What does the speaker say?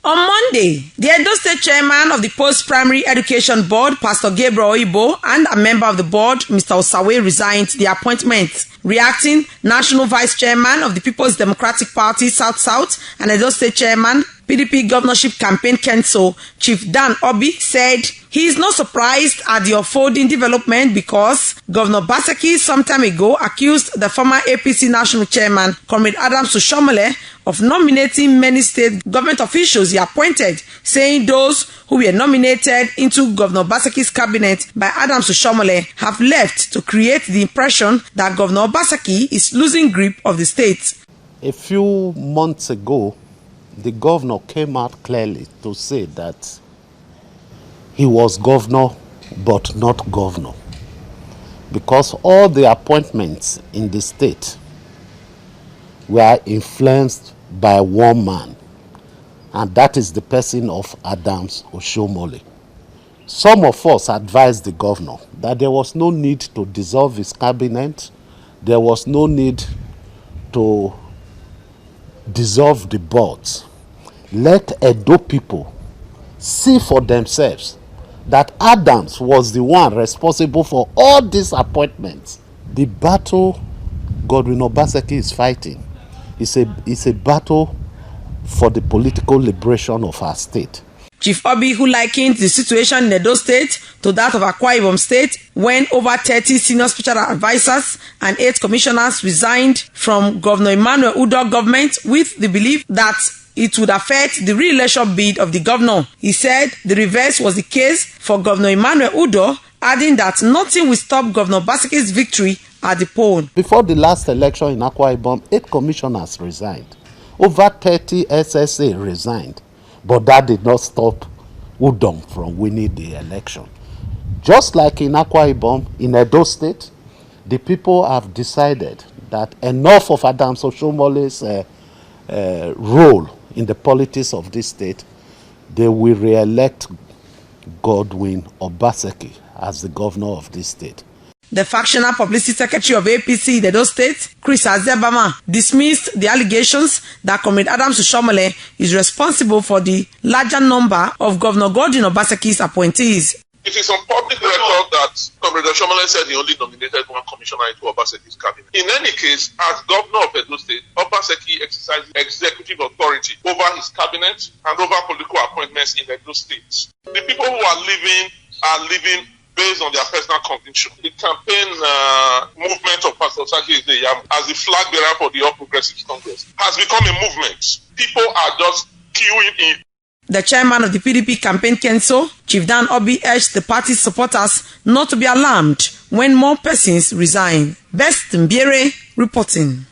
On Monday, the Edo State Chairman of the Post-Primary Education Board, Pastor Gabriel Oyibo, and a member of the board, Mr. Osawe, resigned their appointment. Reacting, National Vice Chairman of the People's Democratic Party, South-South, and Edo State Chairman, PDP Governorship Campaign Council, Chief Dan Obi, said he is not surprised at the unfolding development because Governor Obaseki some time ago accused the former APC National Chairman, Comrade Adams Oshiomhole, of nominating many state government officials he appointed, saying those who were nominated into Governor Obaseki's cabinet by Adams Oshiomhole have left to create the impression that Governor Obaseki is losing grip of the state. A few months ago, the governor came out clearly to say that he was governor but not governor, because all the appointments in the state were influenced by one man, and that is the person of Adams Oshiomhole. Some of us advised the governor that there was no need to dissolve his cabinet, there was no need to dissolve the boards. Let Edo people see for themselves that Adams was the one responsible for all these appointments. The battle Godwin Obaseki is fighting is a battle for the political liberation of our state. Chief Obi, who likened the situation in Edo State to that of Akwa Ibom State, when over 30 senior special advisors and 8 commissioners resigned from Governor Emmanuel Udoh government with the belief that it would affect the re-election bid of the governor. He said the reverse was the case for Governor Emmanuel Udoh, adding that nothing will stop Governor Obaseki's victory at the poll. Before the last election in Akwa Ibom, 8 commissioners resigned. Over 30 SSA resigned. But that did not stop Udoh from winning the election. Just like in Akwa Ibom, in Edo State, the people have decided that enough of Adams Oshiomhole's role in the politics of this state. They will re-elect Godwin Obaseki as the governor of this state. The factional publicity secretary of APC in Edo State, Chris Azebama, dismissed the allegations that Comrade Adams Oshiomhole is responsible for the larger number of Governor Godwin Obaseki's appointees. It is on public record that Comrade Oshiomhole said he only nominated one commissioner into Obaseki's cabinet. In any case, as governor of Edo State, Obaseki exercises executive authority over his cabinet and over political appointments in Edo State. The people who are living based on their personal conviction. The campaign movement of Pastor Saki Ideyam as the flag bearer for the All Progressives Congress has become a movement. People are just queuing in. The chairman of the PDP Campaign Council, Chief Dan Obi, urged the party's supporters not to be alarmed when more persons resign. Best Mbiere reporting.